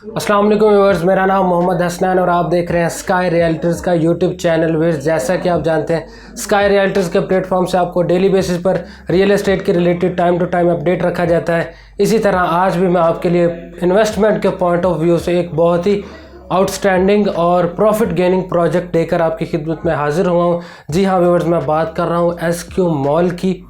अस्सलाम वालेकुम व्यूअर्स, मेरा नाम मोहम्मद हसनैन और आप देख रहे हैं स्काई रियल्टर्स का यूट्यूब चैनल। व्यूअर्स, जैसा कि आप जानते हैं स्काई रियल्टर्स के प्लेटफॉर्म से आपको डेली बेसिस पर रियल एस्टेट के related time to time update रखा जाता है। इसी तरह आज भी मैं आपके लिए इन्वेस्टमेंट के पॉइंट ऑफ व्यू से एक बहुत ही आउटस्टैंडिंग और प्रॉफिट गेनिंग प्रोजेक्ट लेकर आपकी खिदमत में हाजिर हुआ हूँ। जी हाँ व्यूअर्स, मैं बात कर रहा हूँ SQ मॉल की,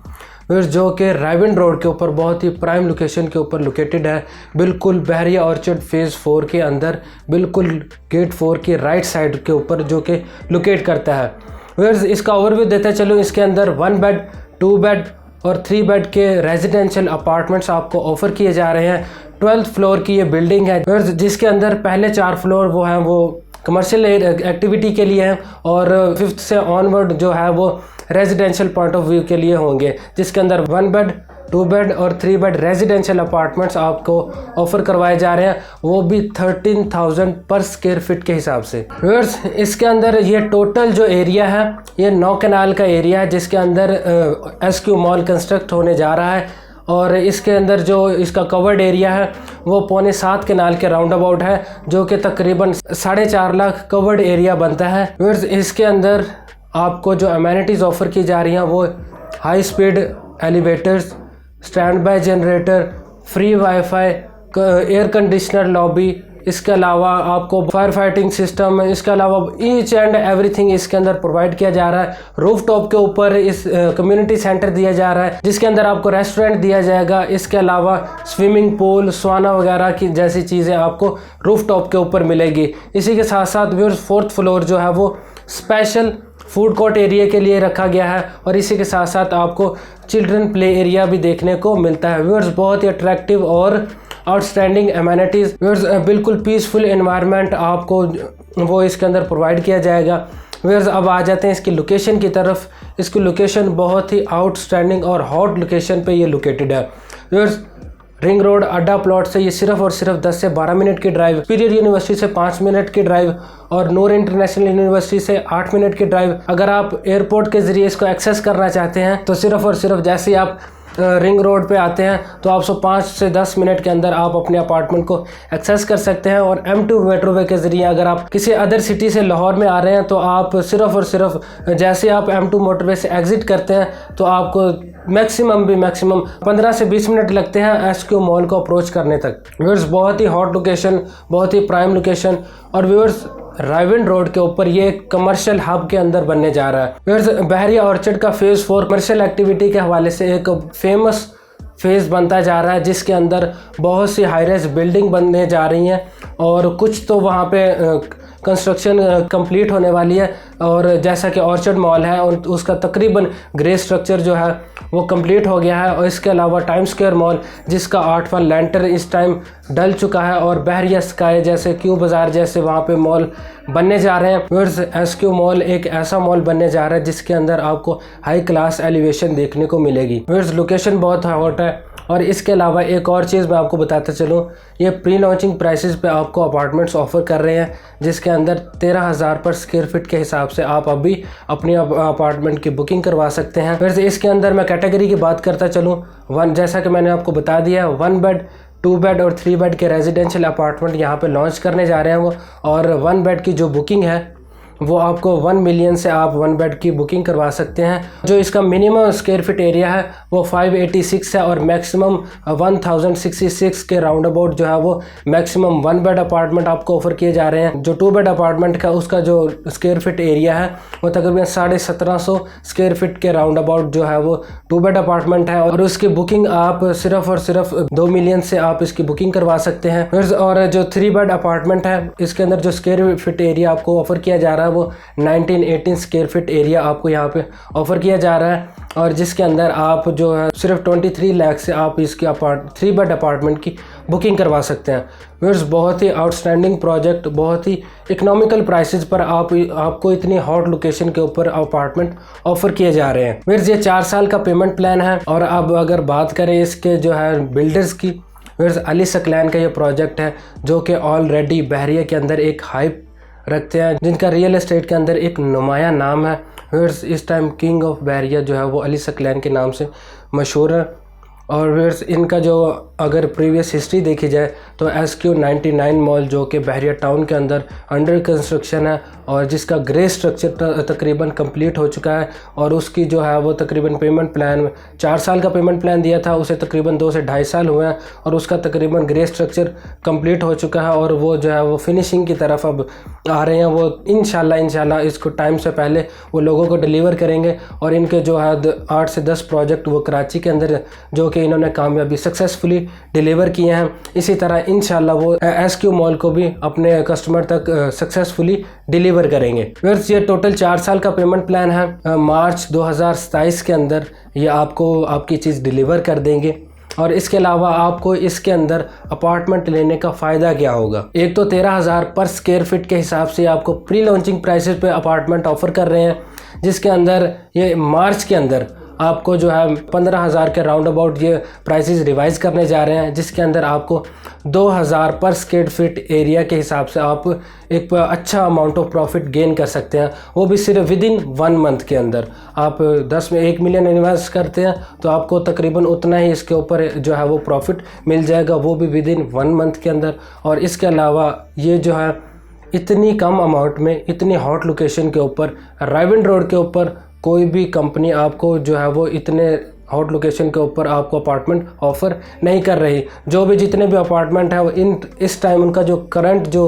जो कि रायविंड रोड के ऊपर बहुत ही प्राइम लोकेशन के ऊपर लोकेटेड है, बिल्कुल बहरिया ऑर्चर्ड फेज़ 4 के अंदर, बिल्कुल गेट 4 की राइट साइड के ऊपर जो कि लोकेट करता है। व्यूअर्स, इसका ओवरव्यू देते चलो। इसके अंदर 1 बेड, 2 बेड और 3 बेड के रेजिडेंशियल अपार्टमेंट्स आपको ऑफर किए जा रहे हैं। 12th फ्लोर की ये बिल्डिंग है व्यूअर्स, जिसके अंदर पहले 4 फ्लोर वो कमर्शियल एक्टिविटी के लिए हैं और 5th से ऑनवर्ड जो है वो रेजिडेंशियल पॉइंट ऑफ व्यू के लिए होंगे, जिसके अंदर 1 बेड, 2 बेड और 3 बेड रेजिडेंशियल अपार्टमेंट्स आपको ऑफर करवाए जा रहे हैं, वो भी 13,000 पर स्क्वायर फीट के हिसाब से। व्यूअर्स, इसके अंदर ये टोटल जो एरिया है ये 9 कनाल का एरिया है, जिसके अंदर SQ मॉल कंस्ट्रक्ट होने जा रहा है और इसके अंदर जो इसका कवर्ड एरिया है वो 6.25 कनाल के राउंड अबाउट है, जो कि तकरीबन 4.5 लाख कवर्ड एरिया बनता है। व्यूअर्स, इसके अंदर आपको जो अमेनिटीज़ ऑफ़र की जा रही हैं वो high speed elevators, stand by generator, free wifi, air conditioner lobby, इसके अलावा आपको फायर फाइटिंग सिस्टम, इसके अलावा ईच एंड एवरीथिंग इसके अंदर प्रोवाइड किया जा रहा है। रूफ टॉप के ऊपर इस कम्युनिटी सेंटर दिया जा रहा है, जिसके अंदर आपको रेस्टोरेंट दिया जाएगा। इसके अलावा स्विमिंग पूल, स्वाना वगैरह की जैसी चीज़ें आपको रूफ टॉप के ऊपर मिलेगी। इसी के साथ साथ व्यूअर्स 4th फ्लोर जो है वो स्पेशल फूड कोर्ट एरिया के लिए रखा गया है और इसी के साथ साथ आपको चिल्ड्रन प्ले एरिया भी देखने को मिलता है। व्यूअर्स, बहुत ही अट्रैक्टिव और आउटस्टैंडिंग एमेनिटीज़, व्यूअर्स बिल्कुल पीसफुल एनवायरनमेंट आपको वो इसके अंदर प्रोवाइड किया जाएगा। व्यूअर्स, अब आ जाते हैं इसकी लोकेशन की तरफ। इसकी लोकेशन बहुत ही आउटस्टैंडिंग और हॉट लोकेशन पे ये लोकेटेड है। व्यूअर्स, रिंग रोड अड्डा प्लॉट से ये सिर्फ और सिर्फ 10 से 12 मिनट की ड्राइव, पीरियड यूनिवर्सिटी से 5 मिनट की ड्राइव और नूर इंटरनेशनल यूनिवर्सिटी से 8 मिनट की ड्राइव। अगर आप एयरपोर्ट के ज़रिए इसको एक्सेस करना चाहते हैं तो सिर्फ और सिर्फ जैसे ही आप रिंग रोड पे आते हैं तो आप 5 से 10 मिनट के अंदर आप अपने अपार्टमेंट को एक्सेस कर सकते हैं। और M2 मेट्रोवे के ज़रिए अगर आप किसी अदर सिटी से लाहौर में आ रहे हैं तो आप सिर्फ और सिर्फ जैसे आप M2 मोटरवे से एग्ज़िट करते हैं तो आपको मैक्सिमम 15 से 20 मिनट लगते हैं SQ मॉल को अप्रोच करने तक। व्यूअर्स, बहुत ही हॉट लोकेशन, बहुत ही प्राइम लोकेशन और व्यूअर्स रायविंड रोड के ऊपर ये कमर्शियल हब के अंदर बनने जा रहा है। व्यूअर्स, बहरिया ऑर्चर्ड का फेज़ 4 कमर्शियल एक्टिविटी के हवाले से एक फेमस फेज़ बनता जा रहा है, जिसके अंदर बहुत सी हाई राइज बिल्डिंग बनने जा रही हैं और कुछ तो वहाँ पे कंस्ट्रक्शन कंप्लीट होने वाली है। और जैसा कि ऑर्चर्ड मॉल है और उसका तकरीबन ग्रे स्ट्रक्चर जो है वो कंप्लीट हो गया है। और इसके अलावा टाइम स्क्वायर मॉल, जिसका 8वां लैंटर इस टाइम डल चुका है, और बहरिया स्काई जैसे क्यू बाज़ार जैसे वहाँ पे मॉल बनने जा रहे हैं। व्यूअर्स, SQ मॉल एक ऐसा मॉल बनने जा रहा है जिसके अंदर आपको हाई क्लास एलिवेशन देखने को मिलेगी। व्यूअर्स, लोकेशन बहुत हॉट है। और इसके अलावा एक और चीज़ मैं आपको बताता चलूँ, ये प्री लॉन्चिंग प्राइसेस पे आपको अपार्टमेंट्स ऑफ़र कर रहे हैं, जिसके अंदर 13,000 पर स्क्वायर फीट के हिसाब से आप अभी अपनी अपार्टमेंट की बुकिंग करवा सकते हैं। फिर इसके अंदर मैं कैटेगरी की बात करता चलूँ, जैसा कि मैंने आपको बता दिया, 1 बेड, 2 बेड और 3 बेड के रेजिडेंशियल अपार्टमेंट यहाँ पे लॉन्च करने जा रहे हैं वो। और 1 बेड की जो बुकिंग है वो आपको 1 मिलियन से आप 1 बेड की बुकिंग करवा सकते हैं। जो इसका मिनिमम स्क्वायर फीट एरिया है वो 586 है और मैक्सिमम 1066 के राउंड अबाउट जो है वो मैक्सिमम 1 बेड अपार्टमेंट आपको ऑफर किए जा रहे हैं। जो 2 बेड अपार्टमेंट का उसका जो स्क्वायर फीट एरिया है वो तकरीबन 1750 स्क्वायर फीट के राउंड अबाउट जो है वो 2 बेड अपार्टमेंट है और उसकी बुकिंग आप सिर्फ और सिर्फ 2 मिलियन से आप इसकी बुकिंग करवा सकते हैं। और जो 3 बेड अपार्टमेंट है, इसके अंदर जो स्क्वायर फीट एरिया आपको ऑफर किया जा रहा है वो 1918 स्क्वायर फीट एरिया आपको यहाँ पे ऑफर किया जा रहा है, और जिसके अंदर आप जो है सिर्फ 23 लाख से आप इसकी 3 बेड अपार्टमेंट की बुकिंग करवा सकते हैं। व्यूअर्स, बहुत ही आउटस्टैंडिंग प्रोजेक्ट, बहुत ही इकोनॉमिकल प्राइसेस पर आपको इतनी हॉट लोकेशन के ऊपर अपार्टमेंट ऑफर किए जा रहे हैं। व्यूअर्स, ये 4 साल का पेमेंट प्लान है। और अब अगर बात करें इसके जो है बिल्डर्स की, व्यूअर्स अली सकलैन का ये प्रोजेक्ट है, जो कि ऑलरेडी बहरिया के अंदर एक हाइप रखते हैं, जिनका रियल एस्टेट के अंदर एक नुमाया नाम है। व्यूअर्स, इस टाइम किंग ऑफ बहरिया जो है वो अली सकलैन के नाम से मशहूर है। और व्यूअर्स इनका जो अगर प्रीवियस हिस्ट्री देखी जाए तो SQ99 मॉल जो कि बहरिया टाउन के अंदर अंडर कंस्ट्रक्शन है और जिसका ग्रे स्ट्रक्चर तकरीबन कंप्लीट हो चुका है और उसकी जो है वो तकरीबन पेमेंट प्लान 4 साल का पेमेंट प्लान दिया था, उसे तकरीबन 2 से 2.5 साल हुए हैं और उसका तकरीबन ग्रे स्ट्रक्चर कंप्लीट हो चुका है और वो जो है वो फिनिशिंग की तरफ अब आ रहे हैं। वो इंशाल्लाह इसको टाइम से पहले वो लोगों को डिलीवर करेंगे और इनके जो है 8 से 10 प्रोजेक्ट वो कराची के अंदर जो कि इन्होंने कामयाबी सक्सेसफुली डिलीवर किए हैं। इसी तरह इंशाल्लाह वो SQ मॉल को भी अपने कस्टमर तक सक्सेसफुली डिलीवर करेंगे। फिर ये टोटल 4 साल का पेमेंट प्लान है। मार्च 2027 के अंदर ये आपको आपकी चीज़ डिलीवर कर देंगे। और इसके अलावा आपको इसके अंदर अपार्टमेंट लेने का फ़ायदा क्या होगा? एक तो 13,000 पर स्क्वायर फीट के हिसाब से आपको प्री लॉन्चिंग प्राइसेस पे अपार्टमेंट ऑफ़र कर रहे हैं, जिसके अंदर ये मार्च के अंदर आपको जो है 15,000 के राउंड अबाउट ये प्राइसेस रिवाइज़ करने जा रहे हैं, जिसके अंदर आपको 2,000 पर स्क्वायर फीट एरिया के हिसाब से आप एक अच्छा अमाउंट ऑफ प्रॉफिट गेन कर सकते हैं, वो भी सिर्फ विद इन 1 मंथ के अंदर। आप 10 में 1 मिलियन इन्वेस्ट करते हैं तो आपको तकरीबन उतना ही इसके ऊपर जो है वो प्रॉफिट मिल जाएगा, वो भी विद इन 1 मंथ के अंदर। और इसके अलावा ये जो है इतनी कम अमाउंट में इतनी हॉट लोकेशन के ऊपर रायविंड रोड के ऊपर कोई भी कंपनी आपको जो है वो इतने हॉट लोकेशन के ऊपर आपको अपार्टमेंट ऑफ़र नहीं कर रही। जो भी जितने भी अपार्टमेंट हैं वो इस टाइम उनका जो करंट जो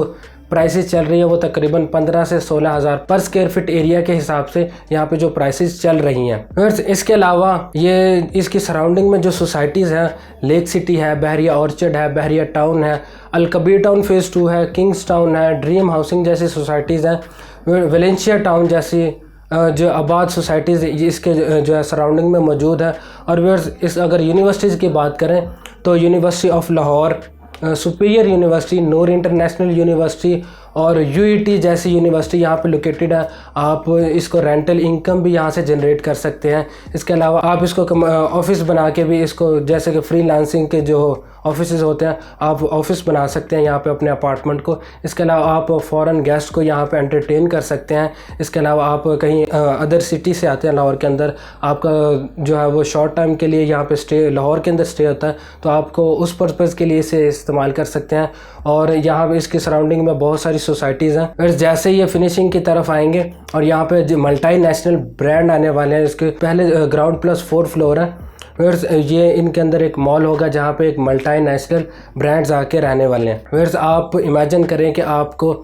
प्राइसेस चल रही है वो तकरीबन 15 से 16,000 पर स्क्वायर फीट एरिया के हिसाब से यहाँ पे जो प्राइसेस चल रही हैं। फिर इसके अलावा ये इसकी सराउंडिंग में जो सोसाइटीज़ हैं, लेक सिटी है, बहरिया ऑर्चर्ड है, बहरिया टाउन है, अलकबीर टाउन फेज़ 2 है, किंग्स टाउन है, ड्रीम हाउसिंग जैसी सोसाइटीज़ हैं, वेलेंशिया टाउन जैसी जो आबाद सोसाइटीज़ इसके जो है सराउंडिंग में मौजूद है। और इस अगर यूनिवर्सिटीज़ की बात करें तो university of Lahore, superior university, Noor international university और UET जैसी यूनिवर्सिटी यहाँ पे लोकेटेड है। आप इसको रेंटल इनकम भी यहाँ से जनरेट कर सकते हैं। इसके अलावा आप इसको ऑफिस बना के भी इसको, जैसे कि फ्रीलांसिंग के जो ऑफिसेज होते हैं, आप ऑफिस बना सकते हैं यहाँ पे अपने अपार्टमेंट को। इसके अलावा आप फॉरेन गेस्ट को यहाँ पे एंटरटेन कर सकते हैं। इसके अलावा आप कहीं अदर सिटी से आते हैं लाहौर के अंदर, आपका जो है वो शॉर्ट टाइम के लिए यहाँ पे स्टे लाहौर के अंदर स्टे होता है, तो आपको उस पर्पज़ के लिए इसे इस्तेमाल कर सकते हैं। और यहाँ पे इसकी सराउंडिंग में बहुत सारी सोसाइटीज़ हैं। फिर जैसे ये फिनिशिंग की तरफ आएंगे और यहाँ पे मल्टी नेशनल ब्रांड आने वाले हैं। इसके पहले ग्राउंड प्लस 4 फ्लोर है। फिर ये इनके अंदर एक मॉल होगा जहाँ पे एक मल्टी नेशनल ब्रांड्स आके रहने वाले हैं। फिर आप इमेजिन करें कि आपको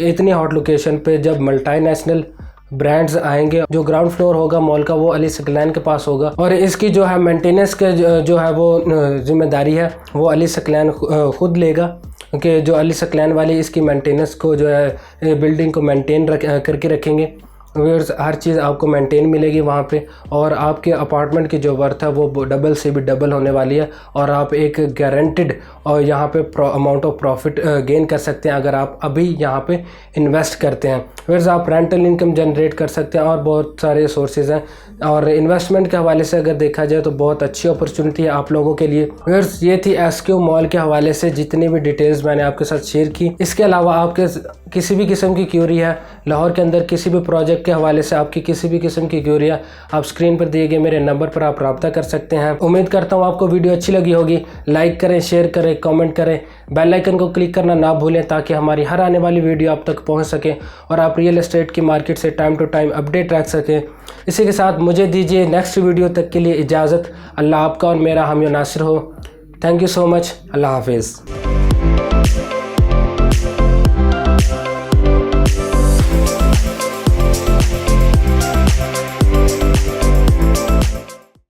इतनी हॉट लोकेशन पे जब मल्टी नेशनल ब्रांड्स आएंगे, जो ग्राउंड फ्लोर होगा मॉल का वो अली सकलैन के पास होगा और इसकी जो है मेंटेनेंस के जो है वो जिम्मेदारी है वो अली सकलैन खुद लेगा, कि जो अली सकलैन वाली इसकी मेंटेनेंस को जो है बिल्डिंग को मेंटेन करके रखेंगे। हर चीज़ आपको मेंटेन मिलेगी वहाँ पे और आपके अपार्टमेंट की जो वर्थ है वो डबल से भी डबल होने वाली है और आप एक गारंटेड और यहाँ पे अमाउंट ऑफ प्रॉफिट गेन कर सकते हैं अगर आप अभी यहाँ पे इन्वेस्ट करते हैं। फिर आप रेंटल इनकम जनरेट कर सकते हैं और बहुत सारे सोर्सेज हैं। और इन्वेस्टमेंट के हवाले से अगर देखा जाए तो बहुत अच्छी अपॉर्चुनिटी है आप लोगों के लिए। फिर ये थी SQ मॉल के हवाले से जितनी भी डिटेल्स मैंने आपके साथ शेयर की। इसके अलावा आपके किसी भी किस्म की क्यूरी है लाहौर के अंदर, किसी भी प्रोजेक्ट के हवाले से आपकी किसी भी किस्म की क्यूरी है, आप स्क्रीन पर दिए गए मेरे नंबर पर आप रब्ता कर सकते हैं। उम्मीद करता हूँ आपको वीडियो अच्छी लगी होगी। लाइक करें, शेयर करें, कमेंट करें, बेल आइकन को क्लिक करना ना भूलें ताकि हमारी हर आने वाली वीडियो आप तक पहुँच सके और आप रियल एस्टेट की मार्केट से टाइम टू टाइम अपडेट रख सकें। इसी के साथ मुझे दीजिए नेक्स्ट वीडियो तक के लिए इजाज़त। अल्लाह आपका और मेरा हामी नासिर हो। Thank you so much. अल्लाह हाफिज़।